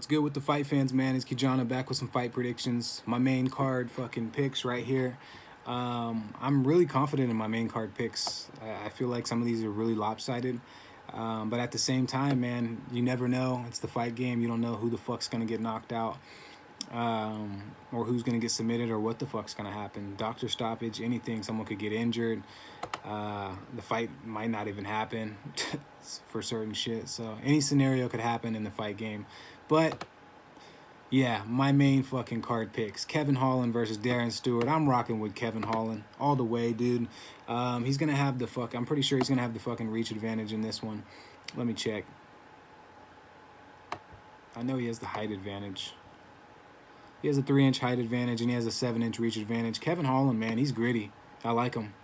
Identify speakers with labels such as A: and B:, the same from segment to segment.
A: What's good with the fight fans, man? It's Kijana back with some fight predictions. My main card fucking picks right here. I'm really confident in my main card picks. I feel like some of these are really lopsided. But at the same time, man, you never know. It's the fight game. You don't know who the fuck's going to get knocked out. Or who's going to get submitted or what the fuck's going to happen. Doctor stoppage, anything. Someone could get injured. The fight might not even happen for certain shit. So any scenario could happen in the fight game. But yeah, my main fucking card picks. Kevin Holland versus Darren Stewart. I'm rocking with Kevin Holland all the way, dude. He's going to have the I'm pretty sure he's going to have the fucking reach advantage in this one. Let me check. I know he has the height advantage. He has a 3-inch height advantage and he has a 7-inch reach advantage. Kevin Holland, man, he's gritty. I like him.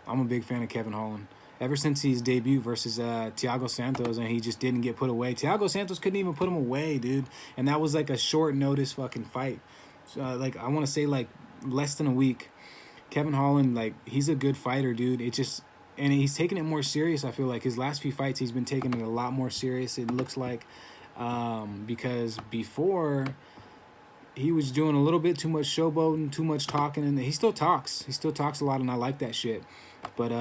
A: I'm a big fan of Kevin Holland. Ever since his debut versus Thiago Santos and he just didn't get put away. Thiago Santos couldn't even put him away, dude. And that was like a short notice fucking fight. So, like, I want to say like less than a week. Kevin Holland, like, he's a good fighter, dude. And he's taking it more serious, I feel like. His last few fights, he's been taking it a lot more serious, it looks like. Because before, he was doing a little bit too much showboating, too much talking, and he still talks. He still talks a lot, and I like that shit. But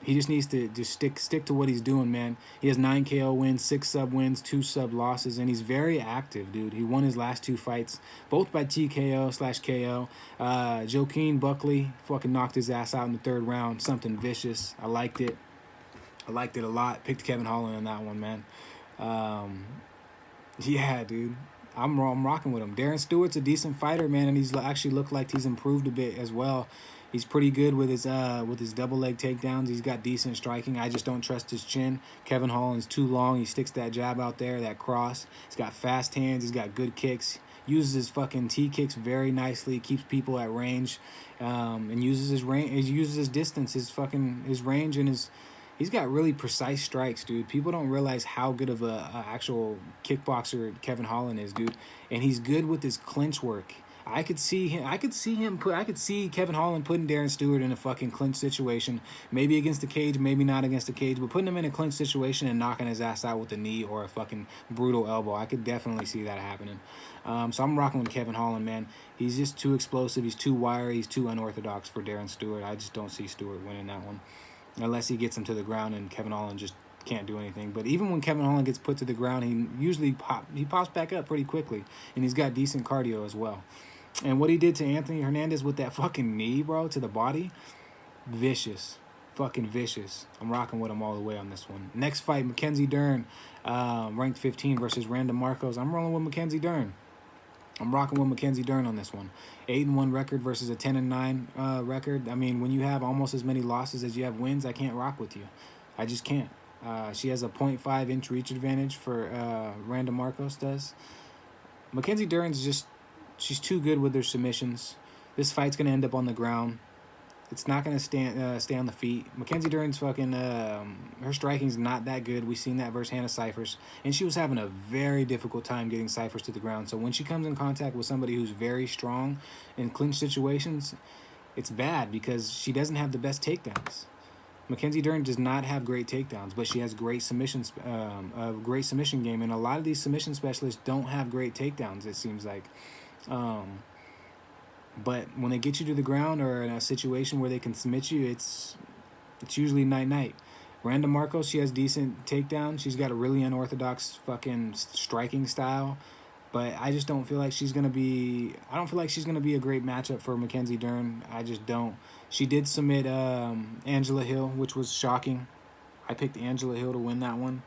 A: he just needs to just stick to what he's doing, man. He has 9 KO wins, 6 sub wins, 2 sub losses, and he's very active, dude. He won his last 2 fights, both by TKO/KO. Joaquin Buckley fucking knocked his ass out in the 3rd round. Something vicious. I liked it. I liked it a lot. Picked Kevin Holland in that one, man. Yeah, dude. I'm rocking with him. Darren Stewart's a decent fighter, man, and he's actually looked like he's improved a bit as well. He's pretty good with his double leg takedowns. He's got decent striking. I just don't trust his chin. Kevin Holland's too long. He sticks that jab out there, that cross. He's got fast hands. He's got good kicks. Uses his fucking T kicks very nicely. Keeps people at range, and uses his range. He uses his distance, his range, and his. He's got really precise strikes, dude. People don't realize how good of a actual kickboxer Kevin Holland is, dude. And he's good with his clinch work. I could see Kevin Holland putting Darren Stewart in a fucking clinch situation, maybe against the cage, maybe not against the cage, but putting him in a clinch situation and knocking his ass out with a knee or a fucking brutal elbow. I could definitely see that happening. So I'm rocking with Kevin Holland, man. He's just too explosive. He's too wiry. He's too unorthodox for Darren Stewart. I just don't see Stewart winning that one, unless he gets him to the ground and Kevin Holland just can't do anything. But even when Kevin Holland gets put to the ground, he usually pops back up pretty quickly, and he's got decent cardio as well. And what he did to Anthony Hernandez with that fucking knee, bro, to the body, vicious. Fucking vicious. I'm rocking with him all the way on this one. Next fight, Mackenzie Dern, ranked 15 versus Randa Marcos. I'm rolling with Mackenzie Dern. I'm rocking with Mackenzie Dern on this one. 8-1 record versus a 10-9 record. I mean, when you have almost as many losses as you have wins, I can't rock with you. I just can't. She has a 0.5-inch reach advantage for Randa Marcos does. Mackenzie Dern's just, she's too good with her submissions. This fight's going to end up on the ground. It's not going to stay on the feet. Mackenzie Dern's fucking, her striking's not that good. We've seen that versus Hannah Cifers. And she was having a very difficult time getting Cifers to the ground. So when she comes in contact with somebody who's very strong in clinch situations, it's bad because she doesn't have the best takedowns. Mackenzie Dern does not have great takedowns, but she has great submissions, a great submission game. And a lot of these submission specialists don't have great takedowns, it seems like. But when they get you to the ground or in a situation where they can submit you, it's usually night-night. Randa Marcos, she has decent takedowns. She's got a really unorthodox fucking striking style. But I just don't feel like she's going to be... I don't feel like she's going to be a great matchup for Mackenzie Dern. I just don't. She did submit Angela Hill, which was shocking. I picked Angela Hill to win that one.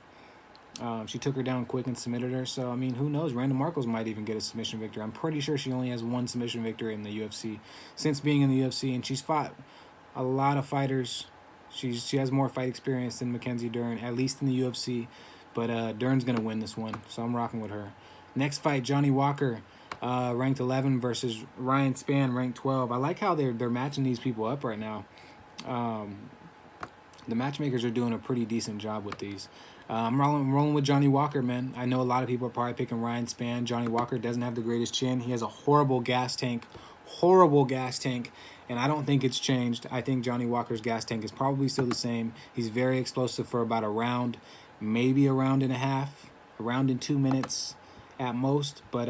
A: She took her down quick and submitted her. So, I mean, who knows? Randa Marcos might even get a submission victory. I'm pretty sure she only has 1 submission victory in the UFC since being in the UFC. And she's fought a lot of fighters. She has more fight experience than Mackenzie Dern, at least in the UFC. But Dern's going to win this one. So I'm rocking with her. Next fight, Johnny Walker, ranked 11 versus Ryan Spann, ranked 12. I like how they're matching these people up right now. The matchmakers are doing a pretty decent job with these. I'm rolling with Johnny Walker, man. I know a lot of people are probably picking Ryan Spann. Johnny Walker doesn't have the greatest chin. He has a horrible gas tank, and I don't think it's changed. I think Johnny Walker's gas tank is probably still the same. He's very explosive for about a round, maybe a round and a half, a round in 2 minutes. at most. But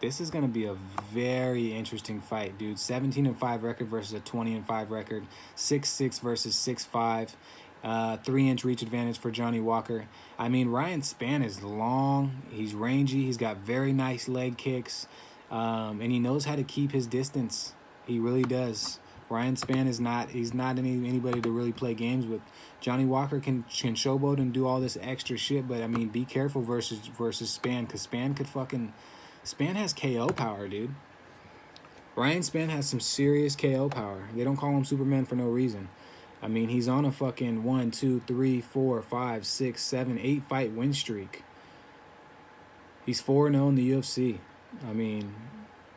A: this is gonna be a very interesting fight, dude. 17-5 record versus a 20-5 record. 6'6" versus 6'5". 3-inch reach advantage for Johnny Walker. I mean, Ryan Spann is long. He's rangy. He's got very nice leg kicks, and he knows how to keep his distance. He really does. Ryan Spann is not. He's not anybody to really play games with. Johnny Walker can showboat and do all this extra shit, but I mean, be careful versus Spann, because Spann has KO power, dude. Ryan Spann has some serious KO power. They don't call him Superman for no reason. I mean, he's on a fucking 1, 2, 3, 4, 5, 6, 7, 8 fight win streak. He's 4-0 in the UFC. I mean,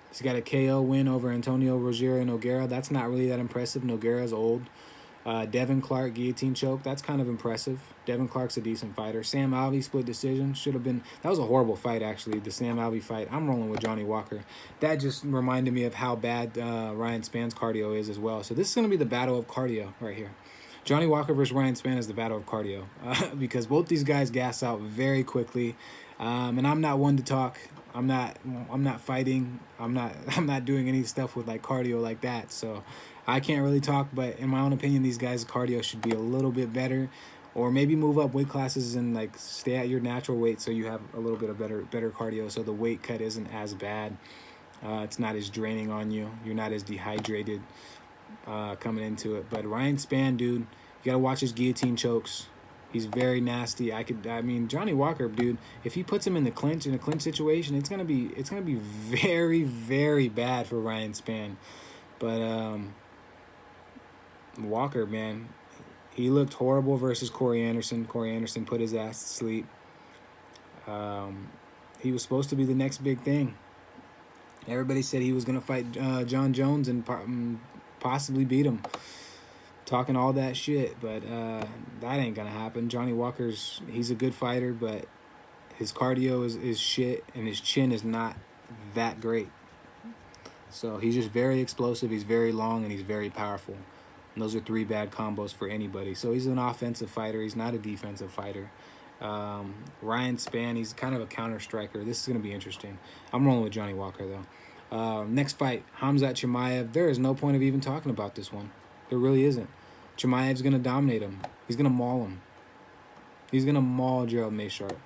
A: he's got a KO win over Antonio Rogério Nogueira. That's not really that impressive. Nogueira's old. Devin Clark guillotine choke. That's kind of impressive. Devin Clark's a decent fighter. Sam Alvey split decision. Should have been. That was a horrible fight, actually. The Sam Alvey fight. I'm rolling with Johnny Walker. That just reminded me of how bad Ryan Spann's cardio is as well. So this is going to be the battle of cardio right here. Johnny Walker versus Ryan Spann is the battle of cardio because both these guys gas out very quickly. And I'm not one to talk. I'm not fighting. I'm not doing any stuff with like cardio like that. So I can't really talk, but in my own opinion, these guys' cardio should be a little bit better, or maybe move up weight classes and like stay at your natural weight so you have a little bit of better cardio, so the weight cut isn't as bad. It's not as draining on you. You're not as dehydrated coming into it. But Ryan Spann, dude, you gotta watch his guillotine chokes. He's very nasty. I mean, Johnny Walker, dude, if he puts him in a clinch situation, it's gonna be very, very bad for Ryan Spann. But Walker, man, he looked horrible versus Corey Anderson. Corey Anderson put his ass to sleep. He was supposed to be the next big thing. Everybody said he was gonna fight John Jones and possibly beat him. Talking all that shit, but that ain't gonna happen. Johnny Walker's, he's a good fighter, but his cardio is shit, and his chin is not that great. So he's just very explosive, he's very long, and he's very powerful. And those are 3 bad combos for anybody. So he's an offensive fighter, he's not a defensive fighter. Ryan Spann, he's kind of a counter striker. This is gonna be interesting. I'm rolling with Johnny Walker though. Next fight, Hamza Chimaev. There is no point of even talking about this one. There really isn't. Chimaev's going to dominate him. He's going to maul him. He's going to maul Gerald Meerschaert.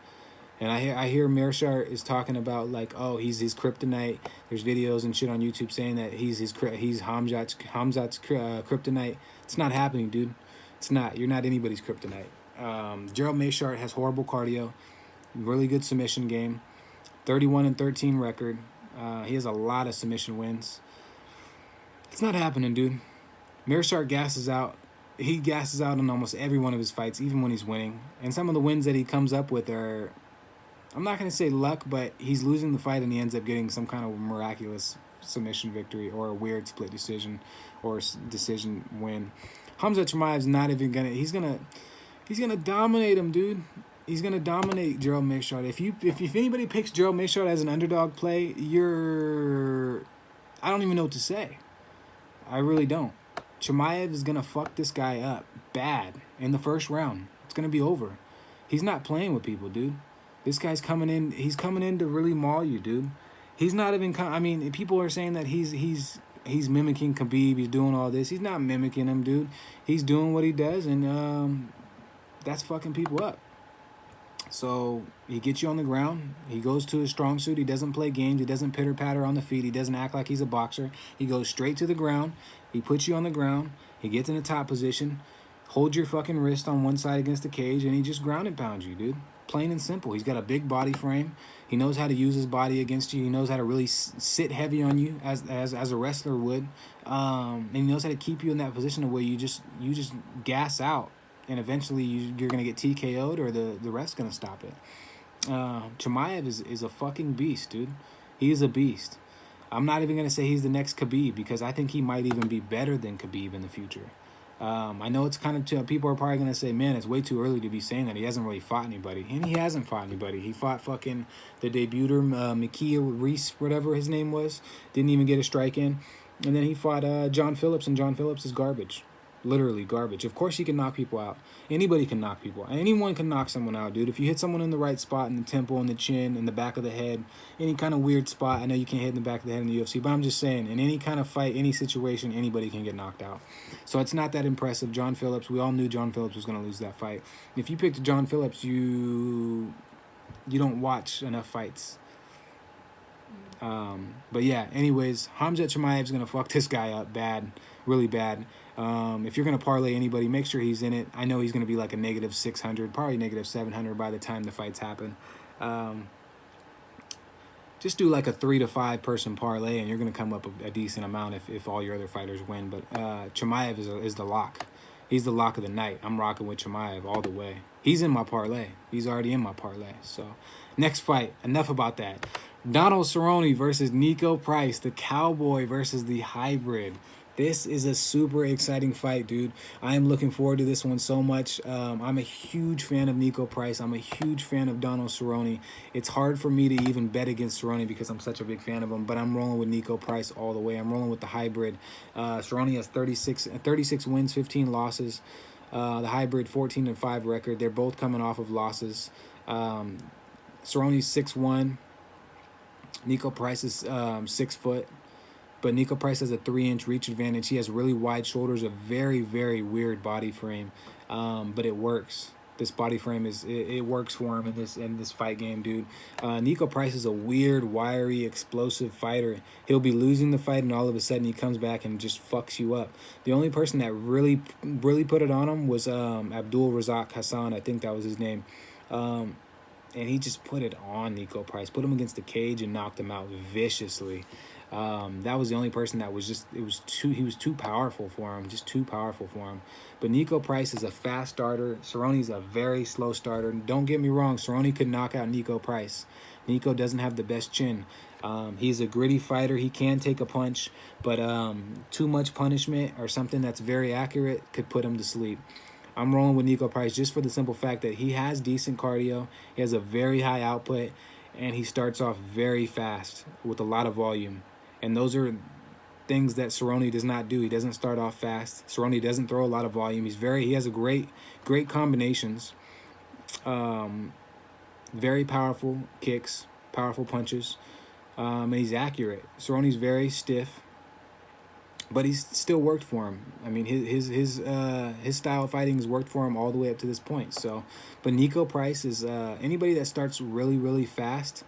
A: And I hear Meerschaert is talking about, like, oh, he's his kryptonite. There's videos and shit on YouTube saying that he's Hamzat's kryptonite. It's not happening, dude. It's not. You're not anybody's kryptonite. Gerald Meerschaert has horrible cardio, really good submission game, 31-13 record. He has a lot of submission wins. It's not happening, dude. Meerschaert gasses out. He gasses out in almost every one of his fights, even when he's winning. And some of the wins that he comes up with are, I'm not going to say luck, but he's losing the fight and he ends up getting some kind of miraculous submission victory or a weird split decision or decision win. Hamza Chimaev's not even going to, he's going to dominate him, dude. He's going to dominate Gerald Meerschaert. If anybody picks Gerald Meerschaert as an underdog play, I don't even know what to say. I really don't. Chimaev is going to fuck this guy up bad in the first round. It's going to be over. He's not playing with people, dude. This guy's coming in. He's coming in to really maul you, dude. He's not even... I mean, people are saying that he's mimicking Khabib. He's doing all this. He's not mimicking him, dude. He's doing what he does, and that's fucking people up. So he gets you on the ground. He goes to his strong suit. He doesn't play games. He doesn't pitter-patter on the feet. He doesn't act like he's a boxer. He goes straight to the ground. He puts you on the ground. He gets in the top position. Holds your fucking wrist on one side against the cage, and he just ground and pounds you, dude. Plain and simple. He's got a big body frame. He knows how to use his body against you. He knows how to really sit heavy on you as a wrestler would. And he knows how to keep you in that position where you just gas out. And eventually you're going to get TKO'd or the ref's going to stop it. Chimaev is a fucking beast, dude. He is a beast. I'm not even going to say he's the next Khabib because I think he might even be better than Khabib in the future. I know it's kind of... people are probably going to say, man, it's way too early to be saying that. He hasn't really fought anybody. And he hasn't fought anybody. He fought fucking the debuter, Mikia Reese, whatever his name was. Didn't even get a strike in. And then he fought John Phillips, and John Phillips is garbage. Literally garbage. Of course he can knock people out. Anybody can knock people out. Anyone can knock someone out, dude. If you hit someone in the right spot, in the temple, in the chin, in the back of the head, any kind of weird spot. I know you can't hit in the back of the head in the UFC, but I'm just saying, in any kind of fight, any situation, anybody can get knocked out. So it's not that impressive. John Phillips, we all knew John Phillips was going to lose that fight. If you picked John Phillips, you don't watch enough fights. But yeah, anyways, Hamza Chimaev is going to fuck this guy up bad, really bad. If you're going to parlay anybody, make sure he's in it. I know he's going to be like a negative 600, probably negative 700 by the time the fights happen. Just do like a 3 to 5 person parlay, and you're going to come up a decent amount if all your other fighters win. But Chimaev is the lock. He's the lock of the night. I'm rocking with Chimaev all the way. He's in my parlay. He's already in my parlay. So next fight, enough about that. Donald Cerrone versus Nico Price, the cowboy versus the hybrid. This is a super exciting fight, dude. I am looking forward to this one so much. I'm a huge fan of Nico Price. I'm a huge fan of Donald Cerrone. It's hard for me to even bet against Cerrone because I'm such a big fan of him, but I'm rolling with Nico Price all the way. I'm rolling with the hybrid. Cerrone has 36 wins, 15 losses. The hybrid, 14-5 record. They're both coming off of losses. Cerrone's 6'1". Nico Price is 6 foot. But Nico Price has a 3-inch reach advantage. He has really wide shoulders, a very, very weird body frame. But it works. This body frame it works for him in this fight game, dude. Nico Price is a weird, wiry, explosive fighter. He'll be losing the fight, and all of a sudden he comes back and just fucks you up. The only person that really put it on him was Abdul Razak Hassan. I think that was his name. And he just put it on Nico Price, put him against the cage and knocked him out viciously. That was the only person that was he was too powerful for him, just too powerful for him. But Nico Price is a fast starter. Cerrone's a very slow starter. Don't get me wrong, Cerrone could knock out Nico Price. Nico doesn't have the best chin. He's a gritty fighter. He can take a punch, but too much punishment or something that's very accurate could put him to sleep. I'm rolling with Nico Price just for the simple fact that he has decent cardio, he has a very high output, and he starts off very fast with a lot of volume. And those are things that Cerrone does not do. He doesn't start off fast. Cerrone doesn't throw a lot of volume. He has a great combinations. Very powerful kicks, powerful punches, and he's accurate. Cerrone's very stiff, but he's still worked for him. I mean, his style of fighting has worked for him all the way up to this point. So, but Nico Price is anybody that starts really, really fast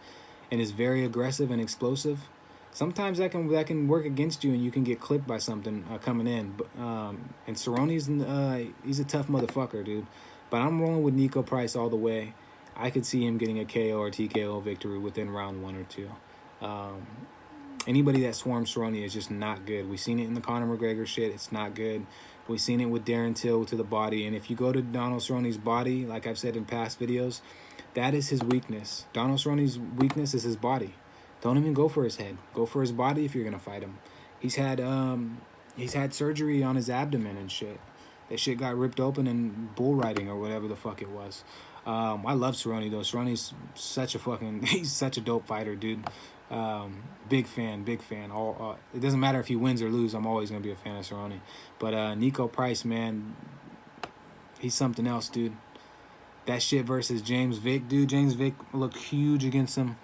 A: and is very aggressive and explosive. Sometimes that can work against you, and you can get clipped by something coming in. But and Cerrone's he's a tough motherfucker, dude. But I'm rolling with Nico Price all the way. I could see him getting a KO or TKO victory within round 1 or 2. Anybody that swarms Cerrone is just not good. We've seen it in the Conor McGregor shit. It's not good. We've seen it with Darren Till to the body. And if you go to Donald Cerrone's body, like I've said in past videos, that is his weakness. Donald Cerrone's weakness is his body. Don't even go for his head. Go for his body if you're gonna fight him. He's had surgery on his abdomen and shit. That shit got ripped open in bull riding or whatever the fuck it was. I love Cerrone though. Cerrone's he's such a dope fighter, dude. Big fan. It doesn't matter if he wins or loses. I'm always gonna be a fan of Cerrone. But Nico Price, man, he's something else, dude. That shit versus James Vick, dude. James Vick looked huge against him,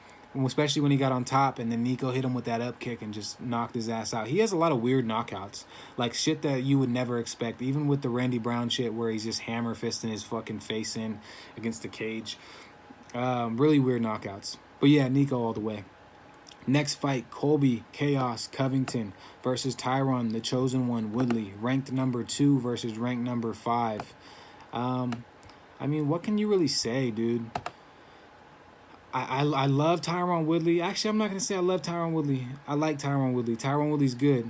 A: especially when he got on top, and then Nico hit him with that up kick and just knocked his ass out. He has a lot of weird knockouts, like shit that you would never expect, even with the Randy Brown shit where he's just hammer fisting his fucking face in against the cage. Really weird knockouts. But yeah, Nico all the way. Next fight, Colby Chaos Covington versus Tyron, the chosen one, Woodley, ranked number 2 versus ranked number 5. I mean, what can you really say, dude? I love Tyron Woodley. Actually, I'm not going to say I love Tyron Woodley. I like Tyron Woodley. Tyron Woodley's good.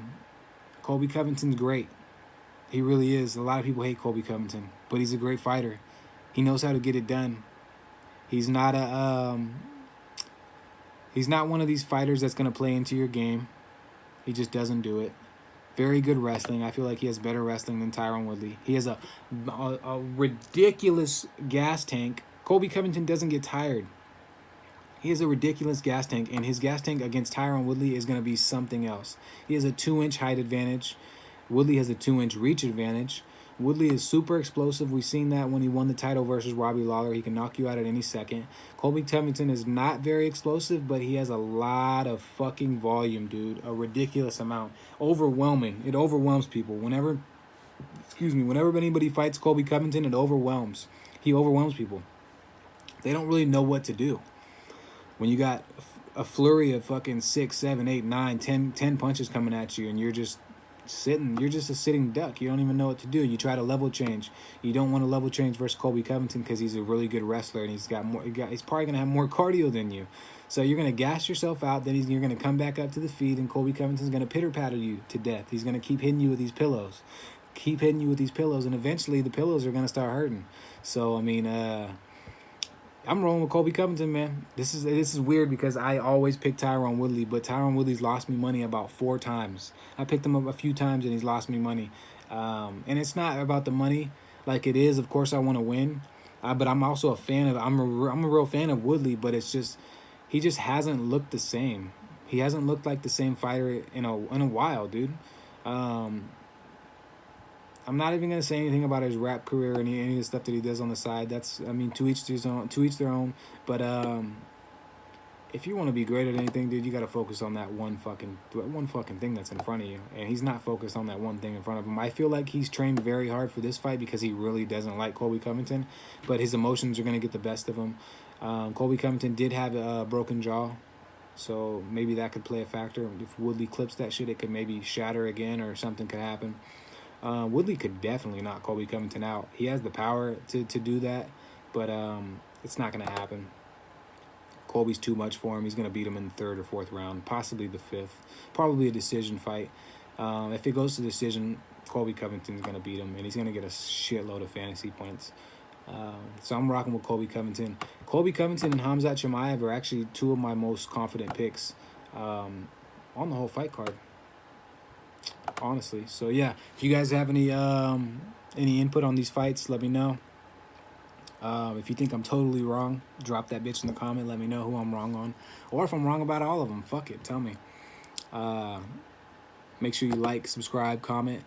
A: Colby Covington's great. He really is. A lot of people hate Colby Covington, but he's a great fighter. He knows how to get it done. He's not one of these fighters that's going to play into your game. He just doesn't do it. Very good wrestling. I feel like he has better wrestling than Tyron Woodley. He has a ridiculous gas tank. Colby Covington doesn't get tired. He has a ridiculous gas tank, and his gas tank against Tyron Woodley is going to be something else. He has a 2-inch height advantage. Woodley has a 2-inch reach advantage. Woodley is super explosive. We've seen that when he won the title versus Robbie Lawler. He can knock you out at any second. Colby Covington is not very explosive, but he has a lot of fucking volume, dude. A ridiculous amount. Overwhelming. It overwhelms people. Whenever anybody fights Colby Covington, it overwhelms. He overwhelms people. They don't really know what to do. When you got a flurry of fucking 6, 7, 8, 9, 10 punches coming at you, and you're just sitting, you're just a sitting duck. You don't even know what to do. You try to level change. You don't want to level change versus Colby Covington because he's a really good wrestler, and he's probably gonna have more cardio than you. So you're gonna gas yourself out. Then you're gonna come back up to the feet, and Colby Covington's gonna pitter patter you to death. He's gonna keep hitting you with these pillows, and eventually the pillows are gonna start hurting. So I mean, I'm rolling with Colby Covington, man. This is weird because I always pick Tyron Woodley, but Tyron Woodley's lost me money about 4 times. I picked him up a few times and he's lost me money. And it's not about the money like it is. Of course, I want to win, but I'm also a fan of. I'm a real fan of Woodley, but it's just he just hasn't looked the same. He hasn't looked like the same fighter in a while, dude. I'm not even gonna say anything about his rap career or any of the stuff that he does on the side. That's, I mean, to each their own. But if you want to be great at anything, dude, you gotta focus on that one fucking thing that's in front of you. And he's not focused on that one thing in front of him. I feel like he's trained very hard for this fight because he really doesn't like Colby Covington, but his emotions are gonna get the best of him. Colby Covington did have a broken jaw, so maybe that could play a factor. If Woodley clips that shit, it could maybe shatter again or something could happen. Woodley could definitely knock Colby Covington out. He has the power to do that, but it's not going to happen. Colby's too much for him. He's going to beat him in the 3rd or 4th round, possibly the 5th. Probably a decision fight. If it goes to decision, Colby Covington's going to beat him, and he's going to get a shitload of fantasy points. So I'm rocking with Colby Covington. Colby Covington and Hamza Maya are actually 2 of my most confident picks on the whole fight card, honestly. So yeah, if you guys have any input on these fights, let me know. If you think I'm totally wrong, drop that bitch in the comment. Let me know who I'm wrong on, or if I'm wrong about all of them, fuck it, tell me. Make sure you like, subscribe, comment,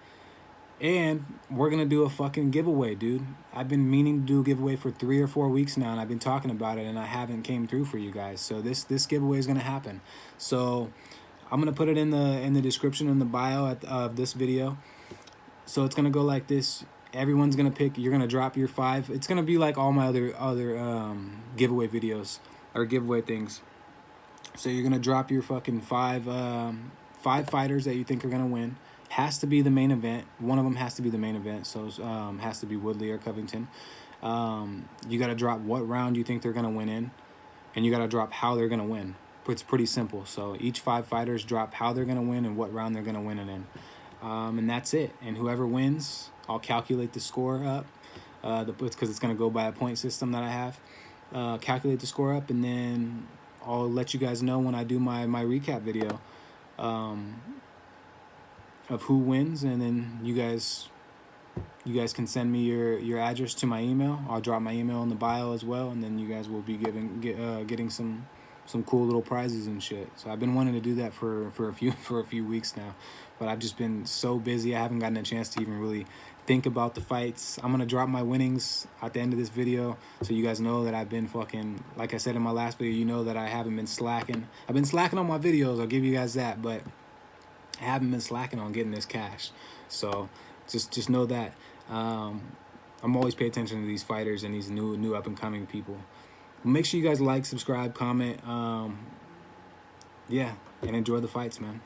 A: and we're gonna do a fucking giveaway, dude. I've been meaning to do a giveaway for 3 or 4 weeks now, and I've been talking about it, and I haven't came through for you guys. So this giveaway is gonna happen. So I'm gonna put it in the description, in the bio of this video. So it's gonna go like this. Everyone's gonna pick. You're gonna drop your 5. It's gonna be like all my other giveaway videos or giveaway things. So you're gonna drop your fucking 5 fighters that you think are gonna win. Has to be the main event. One of them has to be the main event. So has to be Woodley or Covington. You gotta drop what round you think they're gonna win in, and you gotta drop how they're gonna win. It's pretty simple. So each 5 fighters drop how they're going to win and what round they're going to win it in. And that's it. And whoever wins, I'll calculate the score up. Because it's going to go by a point system that I have. Calculate the score up, and then I'll let you guys know when I do my recap video of who wins. And then you guys can send me your address to my email. I'll drop my email in the bio as well. And then you guys will be getting some cool little prizes and shit. So I've been wanting to do that for a few weeks now, but I've just been so busy. I haven't gotten a chance to even really think about the fights. I'm gonna drop my winnings at the end of this video, so you guys know that I've been fucking, like I said in my last video, you know that I haven't been slacking. I've been slacking on my videos, I'll give you guys that, but I haven't been slacking on getting this cash. So just know that. I'm always pay attention to these fighters and these new up and coming people. Make sure you guys like, subscribe, comment, yeah, and enjoy the fights, man.